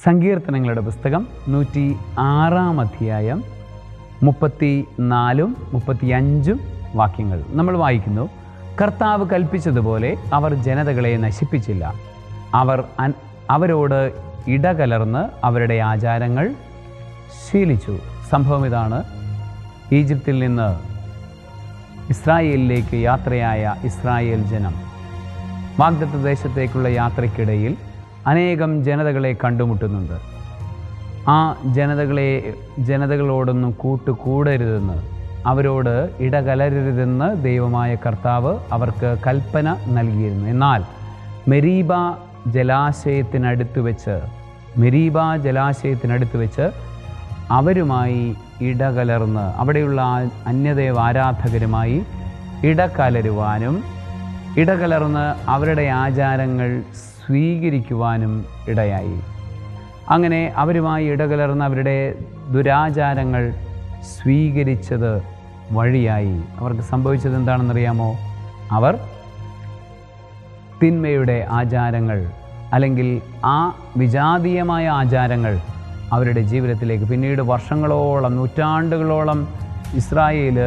സങ്കീർത്തനങ്ങളുടെ പുസ്തകം 106-ാം അധ്യായം 34 35 വാക്യങ്ങൾ നമ്മൾ വായിക്കുന്നു. കർത്താവ് കൽപ്പിച്ചതുപോലെ അവർ ജനതകളെ നശിപ്പിച്ചില്ല. അവരോട് ഇടകലർന്ന് അവരുടെ ആചാരങ്ങൾ ശീലിച്ചു. സംഭവം ഇതാണ്: ഈജിപ്തിൽ നിന്ന് ഇസ്രായേലിലേക്ക് യാത്രയായ ഇസ്രായേൽ ജനം വാഗ്ദത്ത ദേശത്തേക്കുള്ള യാത്രയ്ക്കിടയിൽ അനേകം ജനതകളെ കണ്ടുമുട്ടുന്നുണ്ട്. ആ ജനതകളോടൊന്നും കൂട്ടുകൂടരുതെന്ന്, അവരോട് ഇടകലരരുതെന്ന് ദൈവമായ കർത്താവ് അവർക്ക് കൽപ്പന നൽകിയിരുന്നു. എന്നാൽ മെരീബ ജലാശയത്തിനടുത്ത് വെച്ച് അവരുമായി ഇടകലർന്ന്, അവിടെയുള്ള അന്യദൈവ ആരാധകരുമായി ഇടകലർന്ന് അവരുടെ ആചാരങ്ങൾ സ്വീകരിക്കുവാനും ഇടയായി. അങ്ങനെ അവരുമായി ഇടകലർന്ന് അവരുടെ ദുരാചാരങ്ങൾ സ്വീകരിച്ചത് വഴിയായി അവർക്ക് സംഭവിച്ചത് എന്താണെന്നറിയാമോ? അവർ തിന്മയുടെ ആചാരങ്ങൾ, അല്ലെങ്കിൽ ആ വിജാതീയമായ ആചാരങ്ങൾ അവരുടെ ജീവിതത്തിലേക്ക്, പിന്നീട് വർഷങ്ങളോളം, നൂറ്റാണ്ടുകളോളം ഇസ്രായേൽ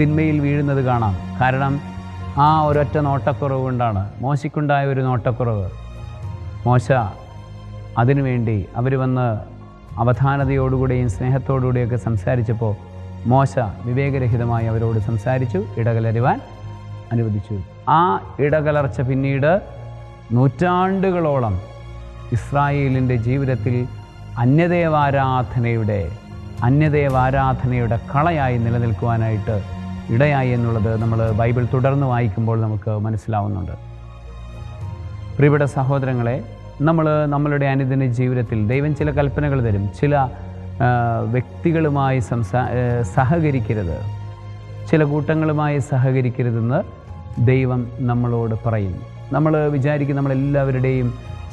തിന്മയിൽ വീഴുന്നത് കാണാം. കാരണം ആ ഒരൊറ്റ നോട്ടക്കുറവ് കൊണ്ടാണ്. മോശയ്ക്കുണ്ടായ ഒരു നോട്ടക്കുറവ്. മോശ അതിനുവേണ്ടി അവർ വന്ന് അവധാനതയോടുകൂടിയും സ്നേഹത്തോടുകൂടിയൊക്കെ സംസാരിച്ചപ്പോൾ മോശ വിവേകരഹിതമായി അവരോട് സംസാരിച്ചു, ഇടകലരുവാൻ അനുവദിച്ചു. ആ ഇടകലർച്ച പിന്നീട് നൂറ്റാണ്ടുകളോളം ഇസ്രായേലിൻ്റെ ജീവിതത്തിൽ അന്യദേവാരാധനയുടെ കളയായി നിലനിൽക്കുവാനായിട്ട് ഇടയായി എന്നുള്ളത് നമ്മൾ ബൈബിൾ തുടർന്ന് വായിക്കുമ്പോൾ നമുക്ക് മനസ്സിലാവുന്നുണ്ട്. പ്രിയപ്പെട്ട സഹോദരങ്ങളെ, നമ്മളുടെ അനുദിന ജീവിതത്തിൽ ദൈവം ചില കൽപ്പനകൾ തരും. ചില വ്യക്തികളുമായി സഹകരിക്കരുത്, ചില കൂട്ടങ്ങളുമായി സഹകരിക്കരുതെന്ന് ദൈവം നമ്മളോട് പറയും. നമ്മൾ വിചാരിക്കും നമ്മളെല്ലാവരുടെയും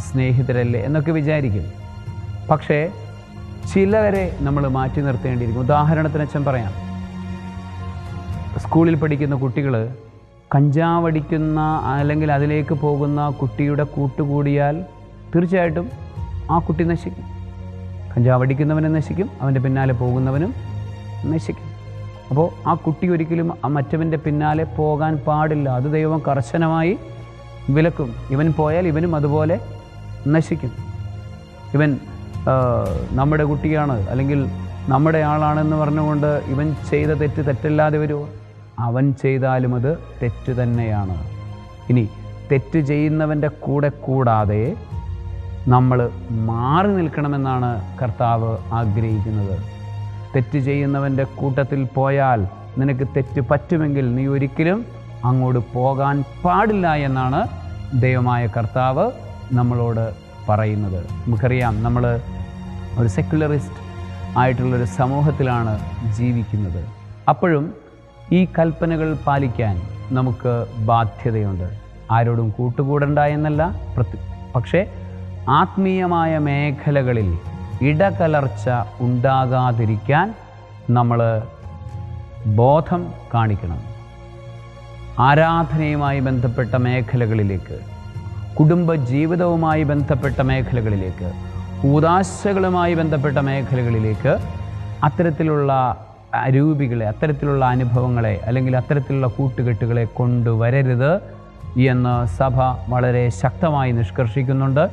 സ്നേഹിതരല്ലേ എന്നൊക്കെ വിചാരിക്കും. പക്ഷേ ചിലവരെ നമ്മൾ മാറ്റി നിർത്തേണ്ടിയിരിക്കും. ഉദാഹരണത്തിന് അച്ഛൻ പറയാം, സ്കൂളിൽ പഠിക്കുന്ന കുട്ടികൾ കഞ്ചാവടിക്കുന്ന അല്ലെങ്കിൽ അതിലേക്ക് പോകുന്ന കുട്ടിയുടെ കൂട്ടുകൂടിയാൽ തീർച്ചയായിട്ടും ആ കുട്ടി നശിക്കും. കഞ്ചാവടിക്കുന്നവനും നശിക്കും, അവൻ്റെ പിന്നാലെ പോകുന്നവനും നശിക്കും. അപ്പോൾ ആ കുട്ടി ഒരിക്കലും മറ്റവൻ്റെ പിന്നാലെ പോകാൻ പാടില്ല. അത് ദൈവം കർശനമായി വിലക്കും. ഇവൻ പോയാൽ ഇവനും അതുപോലെ നശിക്കും. ഇവൻ നമ്മുടെ കുട്ടിയാണ് അല്ലെങ്കിൽ നമ്മുടെ ആളാണെന്ന് പറഞ്ഞുകൊണ്ട് ഇവൻ ചെയ്ത തെറ്റല്ലാതെ വരുമോ? അവൻ ചെയ്താലും അത് തെറ്റ് തന്നെയാണ്. ഇനി തെറ്റ് ചെയ്യുന്നവൻ്റെ കൂടെ കൂടാതെ നമ്മൾ മാറി നിൽക്കണമെന്നാണ് കർത്താവ് ആഗ്രഹിക്കുന്നത്. തെറ്റ് ചെയ്യുന്നവൻ്റെ കൂട്ടത്തിൽ പോയാൽ നിനക്ക് തെറ്റ് പറ്റുമെങ്കിൽ നീ ഒരിക്കലും അങ്ങോട്ട് പോകാൻ പാടില്ല എന്നാണ് ദൈവമായ കർത്താവ് നമ്മളോട് പറയുന്നത്. നമുക്കറിയാം, നമ്മൾ ഒരു സെക്യുലറിസ്റ്റ് ആയിട്ടുള്ളൊരു സമൂഹത്തിലാണ് ജീവിക്കുന്നത്. അപ്പോഴും ഈ കൽപ്പനകൾ പാലിക്കാൻ നമുക്ക് ബാധ്യതയുണ്ട്. ആരോടും കൂട്ടുകൂടണ്ട എന്നല്ല, പക്ഷേ ആത്മീയമായ മേഖലകളിൽ ഇടകലർച്ച ഉണ്ടാകാതിരിക്കാൻ നമ്മൾ ബോധം കാണിക്കണം. ആരാധനയുമായി ബന്ധപ്പെട്ട മേഖലകളിലേക്ക്, കുടുംബ ജീവിതവുമായി ബന്ധപ്പെട്ട മേഖലകളിലേക്ക്, കൂദാശകളുമായി ബന്ധപ്പെട്ട മേഖലകളിലേക്ക് അത്തരത്തിലുള്ള അരൂപികളെ, അത്തരത്തിലുള്ള അനുഭവങ്ങളെ അല്ലെങ്കിൽ അത്തരത്തിലുള്ള കൂട്ടുകെട്ടുകളെ കൊണ്ടുവരരുത് എന്ന് സഭ വളരെ ശക്തമായി നിഷ്കർഷിക്കുന്നുണ്ട്.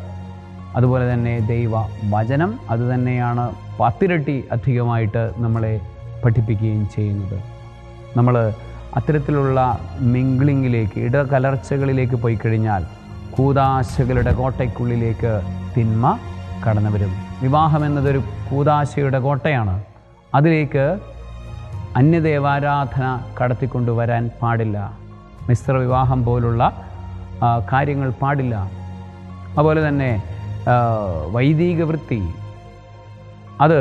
അതുപോലെ തന്നെ ദൈവ വചനം അതുതന്നെയാണ് 10 ഇരട്ടി അധികമായിട്ട് നമ്മളെ പഠിപ്പിക്കുകയും ചെയ്യുന്നത്. നമ്മൾ അത്തരത്തിലുള്ള മിംഗ്ലിങ്ങിലേക്ക്, ഇടകലർച്ചകളിലേക്ക് പോയി കഴിഞ്ഞാൽ കൂദാശകളുടെ കോട്ടയ്ക്കുള്ളിലേക്ക് തിന്മ കടന്നു വരും. വിവാഹം എന്നതൊരു കൂദാശയുടെ കോട്ടയാണ്. അതിലേക്ക് അന്യദേവാരാധന കടത്തിക്കൊണ്ടുവരാൻ പാടില്ല. മിശ്ര വിവാഹം പോലുള്ള കാര്യങ്ങൾ പാടില്ല. അതുപോലെ തന്നെ വൈദിക വൃത്തി, അത്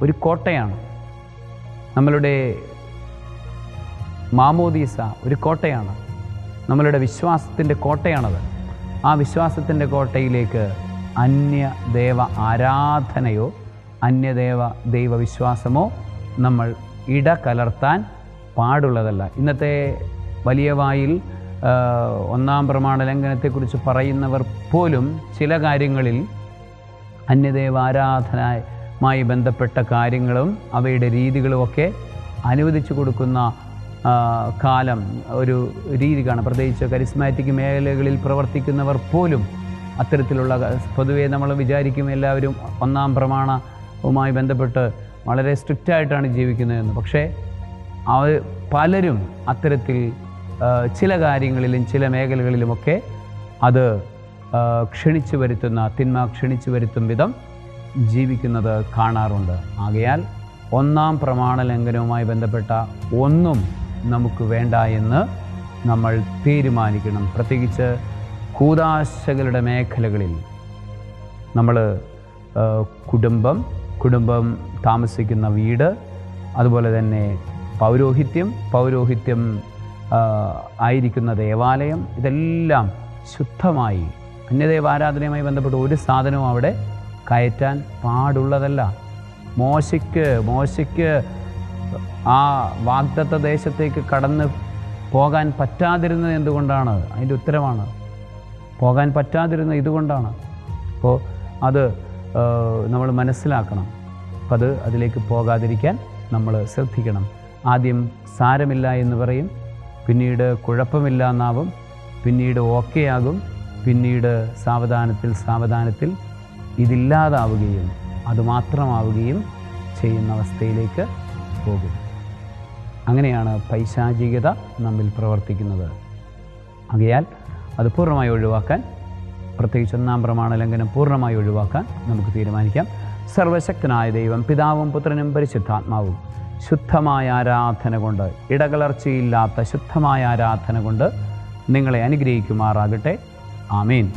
ഒരു കോട്ടയാണ്. നമ്മളുടെ മാമോദീസ ഒരു കോട്ടയാണ്. നമ്മളുടെ വിശ്വാസത്തിൻ്റെ കോട്ടയാണത്. ആ വിശ്വാസത്തിൻ്റെ കോട്ടയിലേക്ക് അന്യദേവ ആരാധനയോ ദൈവവിശ്വാസമോ നമ്മൾ ഇടകലർത്താൻ പാടുള്ളതല്ല. ഇന്നത്തെ വലിയ വായിൽ ഒന്നാം പ്രമാണ ലംഘനത്തെക്കുറിച്ച് പറയുന്നവർ പോലും ചില കാര്യങ്ങളിൽ അന്യദേവാരാധനയുമായി ബന്ധപ്പെട്ട കാര്യങ്ങളും അവയുടെ രീതികളുമൊക്കെ അനുവദിച്ചു കൊടുക്കുന്ന കാലം ഒരു രീതി കാണാം. പ്രത്യേകിച്ച് കരിസ്മാറ്റിക് മേഖലകളിൽ പ്രവർത്തിക്കുന്നവർ പോലും അത്തരത്തിലുള്ള, പൊതുവേ നമ്മൾ വിചാരിക്കും എല്ലാവരും ഒന്നാം പ്രമാണവുമായി ബന്ധപ്പെട്ട് വളരെ സ്ട്രിക്റ്റായിട്ടാണ് ജീവിക്കുന്നതെന്ന്. പക്ഷേ പലരും അത്തരത്തിൽ ചില കാര്യങ്ങളിലും ചില മേഖലകളിലുമൊക്കെ അത് ക്ഷണിച്ചു വരുത്തുന്ന, തിന്മ ക്ഷണിച്ചു വരുത്തും വിധം ജീവിക്കുന്നത് കാണാറുണ്ട്. ആകയാൽ ഒന്നാം പ്രമാണ ലംഘനവുമായി ബന്ധപ്പെട്ട ഒന്നും നമുക്ക് വേണ്ട എന്ന് നമ്മൾ തീരുമാനിക്കണം. പ്രത്യേകിച്ച് കൂദാശകളുടെ മേഖലകളിൽ നമ്മൾ കുടുംബം താമസിക്കുന്ന വീട്, അതുപോലെ തന്നെ പൗരോഹിത്യം ആയിരിക്കുന്ന ദേവാലയം, ഇതെല്ലാം ശുദ്ധമായി അന്യദേവാരാധനയുമായി ബന്ധപ്പെട്ട് ഒരു സാധനവും അവിടെ കയറ്റാൻ പാടുള്ളതല്ല. മോശയ്ക്ക് ആ വാഗ്ദത്ത ദേശത്തേക്ക് കടന്ന് പോകാൻ പറ്റാതിരുന്നത് എന്തുകൊണ്ടാണ്? അതിൻ്റെ ഉത്തരമാണ് പോകാൻ പറ്റാതിരുന്നത് ഇതുകൊണ്ടാണ്. അപ്പോൾ അത് നമ്മൾ മനസ്സിലാക്കണം. അപ്പം അതിലേക്ക് പോകാതിരിക്കാൻ നമ്മൾ ശ്രദ്ധിക്കണം. ആദ്യം സാരമില്ല എന്ന് പറയും, പിന്നീട് കുഴപ്പമില്ല എന്നാവും, പിന്നീട് ഓക്കെ ആകും, പിന്നീട് സാവധാനത്തിൽ ഇതില്ലാതാവുകയും അതുമാത്രമാവുകയും ചെയ്യുന്ന അവസ്ഥയിലേക്ക് പോകും. അങ്ങനെയാണ് പൈശാചികത നമ്മിൽ പ്രവർത്തിക്കുന്നത്. ആകയാൽ അത് പൂർണ്ണമായി ഒഴിവാക്കാൻ, പ്രത്യേകിച്ച് ഒന്നാം പ്രമാണ ലംഘനം പൂർണ്ണമായി ഒഴിവാക്കാൻ നമുക്ക് തീരുമാനിക്കാം. സർവശക്തനായ ദൈവം, പിതാവും പുത്രനും പരിശുദ്ധാത്മാവും ശുദ്ധമായ ആരാധന കൊണ്ട്, ഇടകലർച്ചയില്ലാത്ത ശുദ്ധമായ ആരാധന കൊണ്ട് നിങ്ങളെ അനുഗ്രഹിക്കുമാറാകട്ടെ. ആമേൻ.